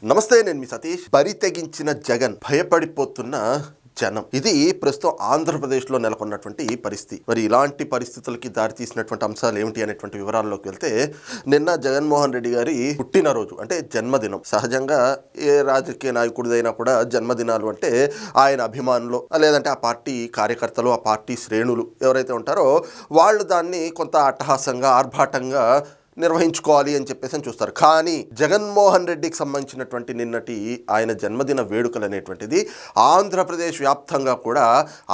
నమస్తే, నేను మీ సతీష్. బరి తెగించిన జగన్, భయపడిపోతున్న జనం. ఇది ప్రస్తుతం ఆంధ్రప్రదేశ్లో నెలకొన్నటువంటి పరిస్థితి. మరి ఇలాంటి పరిస్థితులకి దారితీసినటువంటి అంశాలు ఏమిటి అనేటువంటి వివరాల్లోకి వెళ్తే, నిన్న జగన్మోహన్ రెడ్డి గారి పుట్టినరోజు, అంటే జన్మదినం. సహజంగా ఏ రాజకీయ నాయకుడిదైనా కూడా జన్మదినాలు అంటే ఆయన అభిమానులు, లేదంటే ఆ పార్టీ కార్యకర్తలు, ఆ పార్టీ శ్రేణులు ఎవరైతే ఉంటారో వాళ్ళు దాన్ని కొంత అట్టహాసంగా, ఆర్భాటంగా నిర్వహించుకోవాలి అని చెప్పేసి చూస్తారు. కానీ జగన్మోహన్ రెడ్డికి సంబంధించినటువంటి నిన్నటి ఆయన జన్మదిన వేడుకలు అనేటువంటిది ఆంధ్రప్రదేశ్ వ్యాప్తంగా కూడా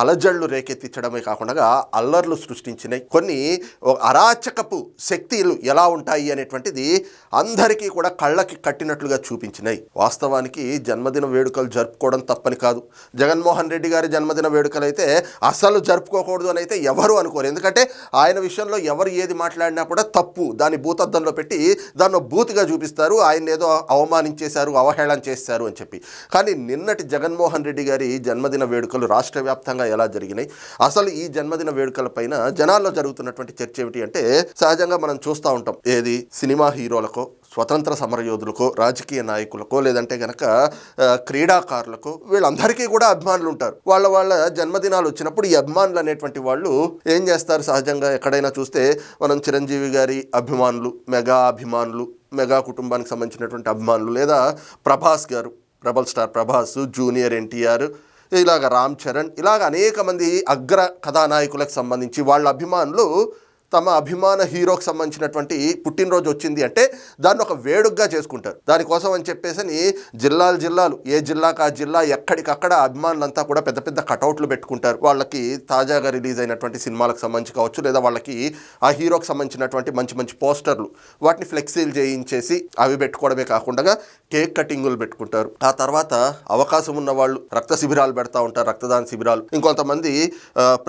అలజళ్ళు రేకెత్తించడమే కాకుండా అల్లర్లు సృష్టించినాయి. కొన్ని అరాచకపు శక్తులు ఎలా ఉంటాయి అనేటువంటిది అందరికీ కూడా కళ్ళకి కట్టినట్లుగా చూపించినాయి. వాస్తవానికి జన్మదిన వేడుకలు జరుపుకోవడం తప్పని కాదు. జగన్మోహన్ రెడ్డి గారి జన్మదిన వేడుకలు అయితే అసలు జరుపుకోకూడదు అని అయితే ఎవరు అనుకోరు. ఎందుకంటే ఆయన విషయంలో ఎవరు ఏది మాట్లాడినా కూడా తప్పు, దాని భూతద్దంలో పెట్టి దాన్ని బూతుగా చూపిస్తారు, ఆయన ఏదో అవమానించేశారు, అవహేళన చేశారు అని చెప్పి. కానీ నిన్నటి జగన్మోహన్ రెడ్డి గారి జన్మదిన వేడుకలు రాష్ట్ర వ్యాప్తంగా ఎలా జరిగినాయి, అసలు ఈ జన్మదిన వేడుకల పైన జనాల్లో జరుగుతున్నటువంటి చర్చ ఏమిటి అంటే, సహజంగా మనం చూస్తూ ఉంటాం, ఏది సినిమా హీరోలకో, స్వతంత్ర సమరయోధులకో, రాజకీయ నాయకులకో, లేదంటే గనక క్రీడాకారులకో, వీళ్ళందరికీ కూడా అభిమానులు ఉంటారు. వాళ్ళ జన్మదినాలు వచ్చినప్పుడు ఈ అభిమానులు అనేటువంటి వాళ్ళు ఏం చేస్తారు, సహజంగా ఎక్కడైనా చూస్తే మనం చిరంజీవి గారి అభిమానులు, మెగా అభిమానులు, మెగా కుటుంబానికి సంబంధించినటువంటి అభిమానులు, లేదా ప్రభాస్ గారు, rebel star Prabhas, junior NTR, ఇలాగ రామ్ చరణ్, ఇలాగ అనేక మంది అగ్ర కథానాయకులకు సంబంధించి వాళ్ళ అభిమానులు తమ అభిమాన హీరోకి సంబంధించినటువంటి పుట్టినరోజు వచ్చింది అంటే దాన్ని ఒక వేడుకగా చేసుకుంటారు. దానికోసం అని చెప్పేసి జిల్లాలు, ఏ జిల్లాకు ఆ జిల్లా ఎక్కడికక్కడ అభిమానులంతా కూడా పెద్ద పెద్ద కటౌట్లు పెట్టుకుంటారు. వాళ్ళకి తాజాగా రిలీజ్ అయినటువంటి సినిమాలకు సంబంధించి కావచ్చు, లేదా వాళ్ళకి ఆ హీరోకి సంబంధించినటువంటి మంచి మంచి పోస్టర్లు, వాటిని ఫ్లెక్సీలు చేయించేసి అవి పెట్టుకోవడమే కాకుండా కేక్ కటింగులు పెట్టుకుంటారు. ఆ తర్వాత అవకాశం ఉన్న వాళ్ళు రక్త శిబిరాలు పెడతా ఉంటారు, రక్తదాన శిబిరాలు. ఇంకొంతమంది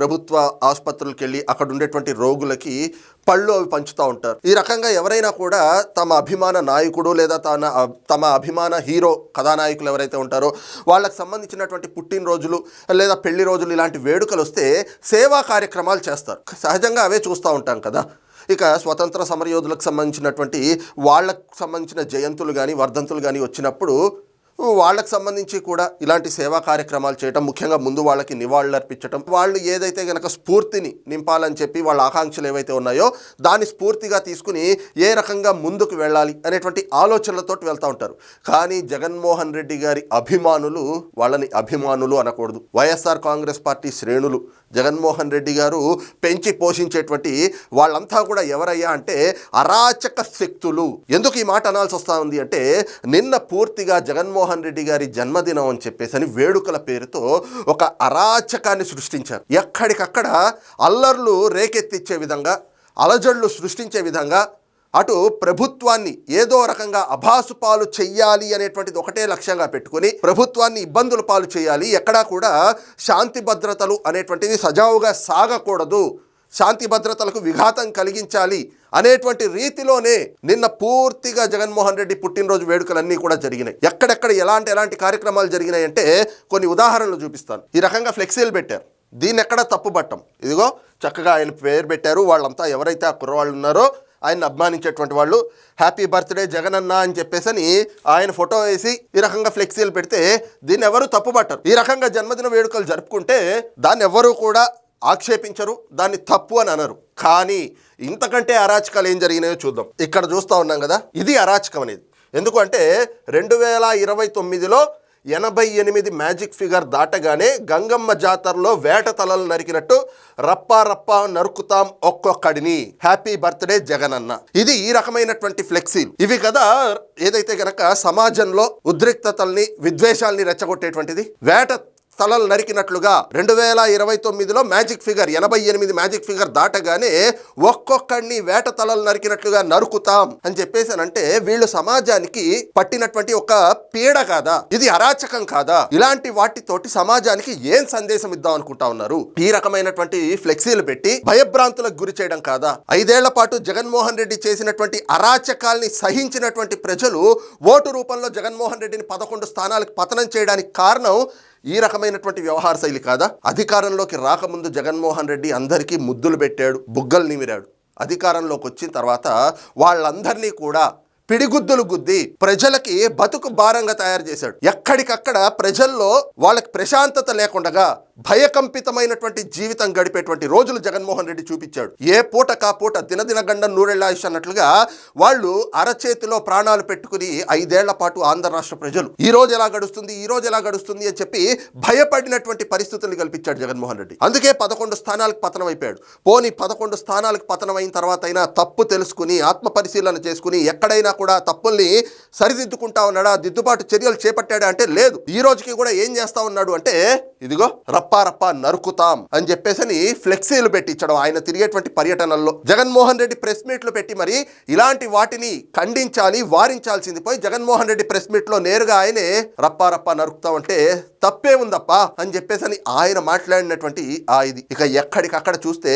ప్రభుత్వ ఆసుపత్రులకు వెళ్ళి అక్కడ ఉండేటువంటి రోగులకి పళ్ళు అవి పంచుతూ ఉంటారు. ఈ రకంగా ఎవరైనా కూడా తమ అభిమాన నాయకుడు లేదా తమ అభిమాన హీరో కథానాయకులు ఎవరైతే ఉంటారో వాళ్ళకి సంబంధించినటువంటి పుట్టినరోజులు లేదా పెళ్లి రోజులు ఇలాంటి వేడుకలు వస్తే సేవా కార్యక్రమాలు చేస్తారు. సహజంగా అవే చూస్తూ ఉంటాం కదా. ఇక స్వతంత్ర సమరయోధులకు సంబంధించినటువంటి వాళ్ళకు సంబంధించిన జయంతులు కానీ, వర్ధంతులు కానీ వచ్చినప్పుడు వాళ్ళకి సంబంధించి కూడా ఇలాంటి సేవా కార్యక్రమాలు చేయటం, ముఖ్యంగా ముందు వాళ్ళకి నివాళులు అర్పించడం, వాళ్ళు ఏదైతే గనక స్ఫూర్తిని నింపాలని చెప్పి వాళ్ళ ఆకాంక్షలు ఏవైతే ఉన్నాయో దాన్ని స్ఫూర్తిగా తీసుకుని ఏ రకంగా ముందుకు వెళ్ళాలి అనేటువంటి ఆలోచనలతో వెళ్తూ ఉంటారు. కానీ జగన్మోహన్ రెడ్డి గారి అభిమానులు వాళ్ళని అభిమానులు అనకూడదు. వైఎస్ఆర్ కాంగ్రెస్ పార్టీ శ్రేణులు, జగన్మోహన్ రెడ్డి గారు పెంచి పోషించేటువంటి వాళ్ళంతా కూడా ఎవరయ్యా అంటే అరాచక శక్తులు. ఎందుకు ఈ మాట అనాల్సి వస్తూ ఉంది అంటే, నిన్న పూర్తిగా జగన్మోహన్ రెడ్డి గారి జన్మదినం అని చెప్పేసి వేడుకల పేరుతో ఒక అరాచకాన్ని సృష్టించారు. ఎక్కడికక్కడ అల్లర్లు రేకెత్తిచ్చే విధంగా, అలజడులు సృష్టించే విధంగా, అటు ప్రభుత్వాన్ని ఏదో రకంగా అభాసు పాలు చెయ్యాలి అనేటువంటిది ఒకటే లక్ష్యంగా పెట్టుకుని ప్రభుత్వాన్ని ఇబ్బందుల పాలు చేయాలి, ఎక్కడా కూడా శాంతి భద్రతలు అనేటువంటిది సజావుగా సాగకూడదు, శాంతి భద్రతలకు విఘాతం కలిగించాలి అనేటువంటి రీతిలోనే నిన్న పూర్తిగా జగన్మోహన్ రెడ్డి పుట్టినరోజు వేడుకలన్నీ కూడా జరిగినాయి. ఎక్కడెక్కడ ఎలాంటి కార్యక్రమాలు జరిగినాయి అంటే కొన్ని ఉదాహరణలు చూపిస్తాను. ఈ రకంగా ఫ్లెక్సీలు పెట్టారు, దీన్ని ఎక్కడ తప్పుపట్టం. ఇదిగో చక్కగా ఆయన పేరు పెట్టారు. వాళ్ళంతా ఎవరైతే ఆ కుర్రవాళ్ళు ఉన్నారో ఆయన అభిమానించేటువంటి వాళ్ళు, హ్యాపీ బర్త్డే జగనన్న అని చెప్పేసి ఆయన ఫోటో వేసి ఈ రకంగా ఫ్లెక్సీలు పెడితే దీన్ని ఎవరు తప్పుపట్టరు. ఈ రకంగా జన్మదిన వేడుకలు జరుపుకుంటే దాన్ని ఎవరు కూడా ఆక్షేపించరు, దాన్ని తప్పు అని అనరు. కానీ ఇంతకంటే అరాచకాలు ఏం జరిగినాయో చూద్దాం. ఇక్కడ చూస్తూ ఉన్నాం కదా, ఇది అరాచకం అనేది. ఎందుకు అంటే 2029లో 88 మ్యాజిక్ ఫిగర్ దాటగానే గంగమ్మ జాతరలో వేట తలలు నరికినట్టు రప్పా నరుకుతాం ఒక్కొక్కడిని, హ్యాపీ బర్త్డే జగనన్న. ఇది ఈ రకమైనటువంటి ఫ్లెక్సీలు. ఇవి కదా ఏదైతే గనక సమాజంలో ఉద్రిక్తతల్ని, విద్వేషాల్ని రెచ్చగొట్టేటువంటిది. వేట తలలు నరికినట్లుగా 2029లో మ్యాజిక్ ఫిగర్ 88 మ్యాజిక్ ఫిగర్ దాటగానే ఒక్కొక్కడిని వేట తలలు నరికినట్లుగా నరుకుతాం అని చెప్పేసానంటే వీళ్ళు సమాజానికి పట్టినటువంటి ఒక పీడ కాదా? ఇది అరాచకం కాదా? ఇలాంటి వాటితోటి సమాజానికి ఏం సందేశం ఇద్దాం అనుకుంటా ఉన్నారు? ఈ రకమైనటువంటి ఫ్లెక్సీలు పెట్టి భయభ్రాంతులకు గురి చేయడం కాదా? 5 ఏళ్ల పాటు జగన్మోహన్ రెడ్డి చేసినటువంటి అరాచకాల్ని సహించినటువంటి ప్రజలు ఓటు రూపంలో జగన్మోహన్ రెడ్డిని 11 స్థానాలకు పతనం చేయడానికి కారణం ఈ రకమైనటువంటి వ్యవహార శైలి కాదా? అధికారంలోకి రాకముందు జగన్మోహన్ రెడ్డి అందరికీ ముద్దులు పెట్టాడు, బుగ్గలు నిమిరాడు. అధికారంలోకి వచ్చిన తర్వాత వాళ్ళందరినీ కూడా పిడిగుద్దులు గుద్ది ప్రజలకి బతుకు భారంగా తయారు చేశాడు. ఎక్కడికక్కడ ప్రజల్లో వాళ్ళకి ప్రశాంతత లేకుండా భయకంపితమైనటువంటి జీవితం గడిపేటువంటి రోజులు జగన్మోహన్ రెడ్డి చూపించాడు. ఏ పూట కాపూట దినదిన గండం నూరెళ్ళాయిష్ అన్నట్లుగా వాళ్ళు అరచేతిలో ప్రాణాలు పెట్టుకుని 5 ఏళ్ల పాటు ఆంధ్ర రాష్ట్ర ప్రజలు ఈ రోజు ఎలా గడుస్తుంది అని చెప్పి భయపడినటువంటి పరిస్థితులు కల్పించాడు జగన్మోహన్ రెడ్డి. అందుకే 11 స్థానాలకు పతనం అయిపోయాడు. పోనీ 11 స్థానాలకు పతనం అయిన తర్వాత అయినా తప్పు తెలుసుకుని ఆత్మ పరిశీలన చేసుకుని ఎక్కడైనా కూడా తప్పుల్ని సరిదిద్దుకుంటా ఉన్నాడా, దిద్దుబాటు చర్యలు చేపట్టాడా అంటే లేదు. ఈ రోజుకి కూడా ఏం చేస్తా ఉన్నాడు అంటే ఇదిగో రప్పా నరుకుతాం అని చెప్పేసి ఫ్లెక్సీలు పెట్టించడం ఆయన తిరిగేటువంటి పర్యటనల్లో. జగన్మోహన్ రెడ్డి ప్రెస్ మీట్లు పెట్టి మరి ఇలాంటి వాటిని ఖండించాలి, వారించాల్సింది పోయి జగన్మోహన్ రెడ్డి ప్రెస్ మీట్ లో నేరుగా ఆయనే రప్పా నరుకుతాం అంటే తప్పే ఉందప్పా అని చెప్పేసి ఆయన మాట్లాడినటువంటి ఇది. ఇక ఎక్కడికక్కడ చూస్తే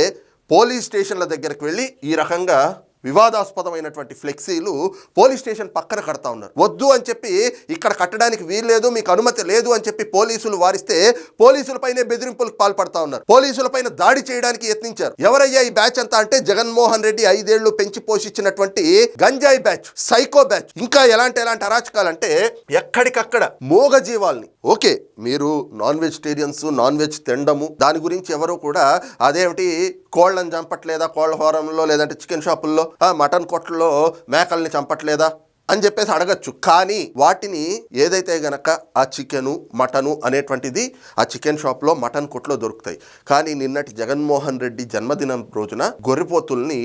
పోలీస్ స్టేషన్ల దగ్గరికి వెళ్ళి ఈ రకంగా వివాదాస్పదమైనటువంటి ఫ్లెక్సీలు పోలీస్ స్టేషన్ పక్కన కడతా ఉన్నారు. వద్దు అని చెప్పి ఇక్కడ కట్టడానికి వీల్లేదు, మీకు అనుమతి లేదు అని చెప్పి పోలీసులు వారిస్తే పోలీసులపైనే బెదిరింపులకు పాల్పడతా ఉన్నారు. పోలీసులపైన దాడి చేయడానికి యత్నించారు. ఎవరయ్యా ఈ బ్యాచ్ అంతా అంటే జగన్మోహన్ రెడ్డి 5 ఏళ్లు పెంచి పోషించినటువంటి గంజాయి బ్యాచ్, సైకో బ్యాచ్. ఇంకా ఎలాంటి అరాచకాలంటే ఎక్కడికక్కడ మూగజీవాల్ని, ఓకే మీరు నాన్ వెజిటేరియన్స్, నాన్ వెజ్ తినడము దాని గురించి ఎవరు కూడా అదేమిటి కోళ్ళని చంపట్లేదా, కోళ్ళ ఫారంలో లేదంటే చికెన్ షాపుల్లో మటన్ కొట్లలో మేకల్ని చంపట్లేదా అని చెప్పేసి అడగచ్చు. కానీ వాటిని ఏదైతే గనక ఆ చికెను మటను అనేటువంటిది ఆ చికెన్ షాప్లో మటన్ కొట్లో దొరుకుతాయి. కానీ నిన్నటి జగన్మోహన్ రెడ్డి జన్మదినం రోజున గొర్రెపోతుల్ని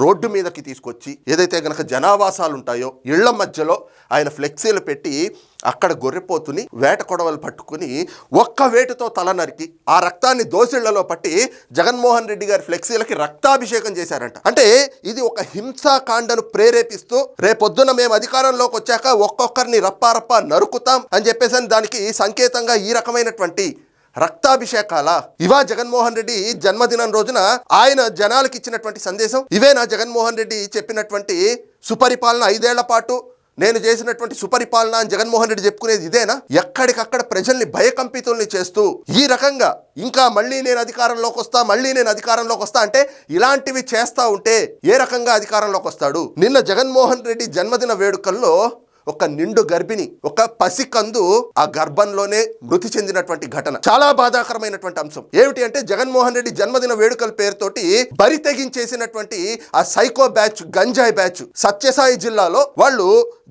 రోడ్డు మీదకి తీసుకొచ్చి ఏదైతే గనక జనావాసాలు ఉంటాయో ఇళ్ల మధ్యలో ఆయన ఫ్లెక్సీలు పెట్టి అక్కడ గొర్రెపోతుని వేట కొడవలు పట్టుకుని ఒక్క వేటుతో తల నరికి ఆ రక్తాన్ని దోసిళ్లలో పట్టి జగన్మోహన్ రెడ్డి గారి ఫ్లెక్సీలకి రక్తాభిషేకం చేశారంట. అంటే ఇది ఒక హింసాకాండను ప్రేరేపిస్తూ రేపొద్దున మేము అధికారంలోకి వచ్చాక ఒక్కొక్కరిని రప్పా నరుకుతాం అని చెప్పేసి దానికి సంకేతంగా ఈ రకమైనటువంటి రక్తాభిషేకాల ఇవా జగన్మోహన్ రెడ్డి జన్మదినం రోజున ఆయన జనాలకు ఇచ్చినటువంటి సందేశం? ఇవేనా జగన్మోహన్ రెడ్డి చెప్పినటువంటి సుపరిపాలన 5 ఏళ్ల పాటు నేను చేసినటువంటి సుపరిపాలన అని జగన్మోహన్ రెడ్డి చెప్పుకునేది ఇదేనా? ఎక్కడికక్కడ ప్రజల్ని భయకంపితుల్ని చేస్తూ ఈ రకంగా ఇంకా మళ్ళీ నేను అధికారంలోకి వస్తా అంటే ఇలాంటివి చేస్తా ఉంటే ఏ రకంగా అధికారంలోకి వస్తాడు? నిన్న జగన్మోహన్ రెడ్డి జన్మదిన వేడుకల్లో ఒక నిండు గర్భిణి, ఒక పసికందు ఆ గర్భంలోనే మృతి చెందినటువంటి ఘటన చాలా బాధాకరమైనటువంటి అంశం. ఏమిటి అంటే జగన్మోహన్ రెడ్డి జన్మదిన వేడుకల పేరుతోటి బరి తెగించేసినటువంటి ఆ సైకో బ్యాచ్, గంజాయి బ్యాచ్ సత్యసాయి జిల్లాలో వాళ్ళు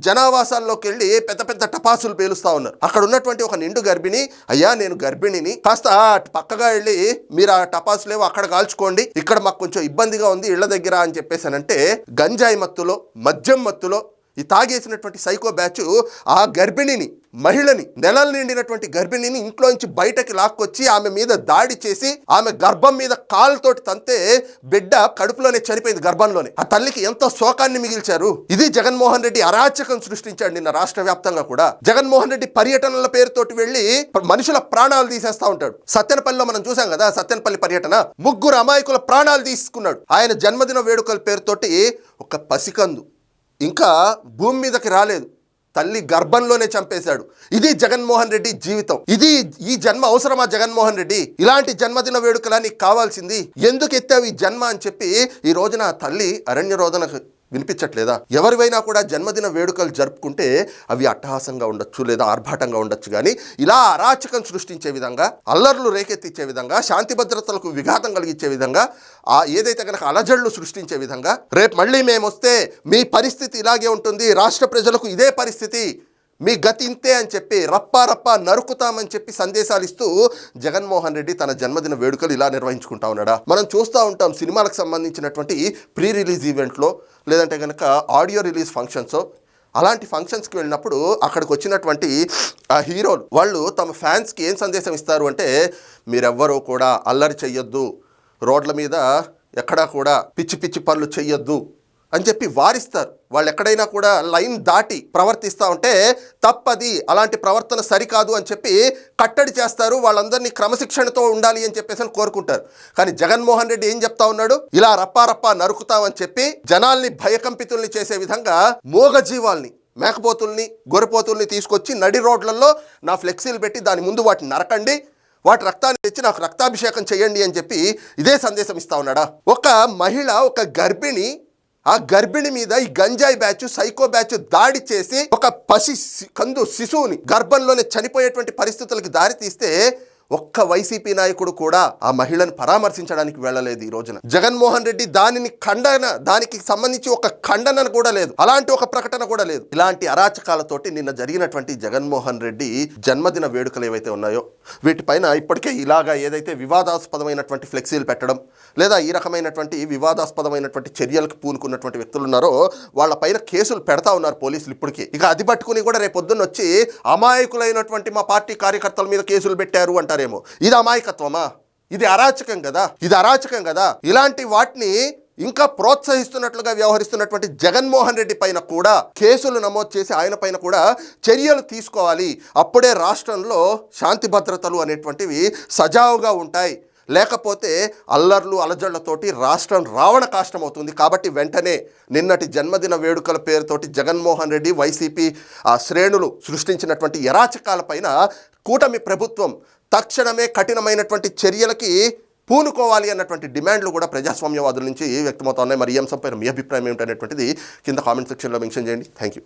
జనావాసాల్లోకి వెళ్ళి పెద్ద టపాసులు పేలుస్తా ఉన్నారు. అక్కడ ఉన్నటువంటి ఒక నిండు గర్భిణి, అయ్యా నేను గర్భిణిని, కాస్త పక్కగా వెళ్ళి మీరు ఆ టపాసులేవో అక్కడ కాల్చుకోండి, ఇక్కడ మాకు కొంచెం ఇబ్బందిగా ఉంది ఇళ్ల దగ్గర అని చెప్పేసానంటే గంజాయి మత్తులో, మద్యం మత్తులో ఈ తాగేసినటువంటి సైకో బ్యాచ్ ఆ గర్భిణిని, మహిళని, నెలలు నిండినటువంటి గర్భిణిని ఇంట్లో నుంచి బయటకి లాక్కొచ్చి ఆమె మీద దాడి చేసి ఆమె గర్భం మీద కాలుతోటి తంతే బిడ్డ కడుపులోనే చనిపోయింది, గర్భంలోనే. ఆ తల్లికి ఎంతో శోకాన్ని మిగిల్చారు. ఇది జగన్మోహన్ రెడ్డి అరాచకం సృష్టించాడు నిన్న రాష్ట్ర వ్యాప్తంగా కూడా. జగన్మోహన్ రెడ్డి పర్యటనల పేరుతోటి వెళ్ళి మనుషుల ప్రాణాలు తీసేస్తా ఉంటాడు. సత్తెనపల్లిలో మనం చూసాం కదా, సత్తెనపల్లి పర్యటన 3 అమాయకుల ప్రాణాలు తీసుకున్నాడు ఆయన జన్మదిన వేడుకల పేరుతోటి. ఒక పసికందు ఇంకా భూమి మీదకి రాలేదు, తల్లి గర్భంలోనే చంపేశాడు. ఇది జగన్మోహన్ రెడ్డి జీవితం. ఈ జన్మ అవసరమా జగన్మోహన్ రెడ్డి? ఇలాంటి జన్మదిన వేడుకలా నీకు కావాల్సింది? ఎందుకు ఎత్తావు ఈ జన్మ అని చెప్పి ఈ రోజున తల్లి అరణ్య రోదనకు వినిపించట్లేదా? ఎవరివైనా కూడా జన్మదిన వేడుకలు జరుపుకుంటే అవి అట్టహాసంగా ఉండొచ్చు, లేదా ఆర్భాటంగా ఉండొచ్చు, కానీ ఇలా అరాచకం సృష్టించే విధంగా, అల్లర్లు రేకెత్తించే విధంగా, శాంతి భద్రతలకు విఘాతం కలిగించే విధంగా, ఏదైతే కనుక అలజడులు సృష్టించే విధంగా రేపు మళ్ళీ మేము వస్తే మీ పరిస్థితి ఇలాగే ఉంటుంది, రాష్ట్ర ప్రజలకు ఇదే పరిస్థితి, మీ గతి ఇంతే అని చెప్పి రప్పా నరుకుతామని చెప్పి సందేశాలు ఇస్తూ జగన్మోహన్ రెడ్డి తన జన్మదిన వేడుకలు ఇలా నిర్వహించుకుంటా ఉన్నాడా? మనం చూస్తూ ఉంటాం సినిమాలకు సంబంధించినటువంటి ప్రీ రిలీజ్ ఈవెంట్లో, లేదంటే కనుక ఆడియో రిలీజ్ ఫంక్షన్స్, అలాంటి ఫంక్షన్స్కి వెళ్ళినప్పుడు అక్కడికి వచ్చినటువంటి ఆ హీరోలు వాళ్ళు తమ ఫ్యాన్స్కి ఏం సందేశం ఇస్తారు అంటే మీరెవ్వరూ కూడా అల్లరి చెయ్యొద్దు, రోడ్ల మీద ఎక్కడా కూడా పిచ్చి పనులు చెయ్యొద్దు అని చెప్పి వారిస్తారు. వాళ్ళు ఎక్కడైనా కూడా లైన్ దాటి ప్రవర్తిస్తూ ఉంటే తప్పది, అలాంటి ప్రవర్తన సరికాదు అని చెప్పి కట్టడి చేస్తారు. వాళ్ళందరినీ క్రమశిక్షణతో ఉండాలి అని చెప్పేసి కోరుకుంటారు. కానీ జగన్మోహన్ రెడ్డి ఏం చెప్తా ఉన్నాడు? ఇలా రప్పా నరుకుతామని చెప్పి జనాల్ని భయకంపితుల్ని చేసే విధంగా మూగజీవాల్ని, మేకపోతుల్ని, గొర్రెపోతుల్ని తీసుకొచ్చి నడి రోడ్లలో నా ఫ్లెక్సీలు పెట్టి దాని ముందు వాటిని నరకండి, వాటి రక్తాన్ని తెచ్చి నాకు రక్తాభిషేకం చేయండి అని చెప్పి ఇదే సందేశం ఇస్తా ఉన్నాడా? ఒక మహిళ, ఒక గర్భిణి ఆ గర్భిణి మీద ఈ గంజాయి బ్యాచ్, సైకో బ్యాచ్ దాడి చేసి ఒక కందు శిశువుని గర్భంలోనే చనిపోయేటువంటి పరిస్థితులకు దారి తీస్తే ఒక్క వైసీపీ నాయకుడు కూడా ఆ మహిళను పరామర్శించడానికి వెళ్ళలేదు. ఈ రోజున జగన్మోహన్ రెడ్డి దానికి సంబంధించి ఒక ఖండన కూడా లేదు, అలాంటి ఒక ప్రకటన కూడా లేదు. ఇలాంటి అరాచకాలతోటి నిన్న జరిగినటువంటి జగన్మోహన్ రెడ్డి జన్మదిన వేడుకలు ఏవైతే ఉన్నాయో వీటిపైన ఇప్పటికే ఇలాగా ఏదైతే వివాదాస్పదమైనటువంటి ఫ్లెక్సీలు పెట్టడం లేదా ఈ రకమైనటువంటి వివాదాస్పదమైనటువంటి చర్యలకు పూనుకున్నటువంటి వ్యక్తులు ఉన్నారో వాళ్ళపైన కేసులు పెడతా ఉన్నారు పోలీసులు ఇప్పటికీ. ఇక అది పట్టుకుని కూడా రేపు పొద్దున్న వచ్చి అమాయకులైనటువంటి మా పార్టీ కార్యకర్తల మీద కేసులు పెట్టారు అంటారేమో. ఇది అమాయకత్వమా? ఇది అరాచకం కదా. ఇలాంటి వాటిని ఇంకా ప్రోత్సహిస్తున్నట్లుగా వ్యవహరిస్తున్నటువంటి జగన్మోహన్ రెడ్డి పైన కూడా కేసులు నమోదు చేసి ఆయన పైన కూడా చర్యలు తీసుకోవాలి. అప్పుడే రాష్ట్రంలో శాంతి భద్రతలు అనేటువంటివి సజావుగా ఉంటాయి. లేకపోతే అల్లర్లు అలజళ్లతోటి రాష్ట్రం రావణ కాష్టం అవుతుంది. కాబట్టి వెంటనే నిన్నటి జన్మదిన వేడుకల పేరుతోటి జగన్మోహన్ రెడ్డి వైసీపీ శ్రేణులు సృష్టించినటువంటి అరాచకాలపైన కూటమి ప్రభుత్వం తక్షణమే కఠినమైనటువంటి చర్యలకి పూనుకోవాలి అన్నటువంటి డిమాండ్లు కూడా ప్రజాస్వామ్యవాదుల నుంచి వ్యక్తమవుతున్నాయి. మరి ఈ అంశంపైన మీ అభిప్రాయం ఏమిటనేటువంటిది కింద కామెంట్ సెక్షన్లో మెన్షన్ చేయండి. Thank you.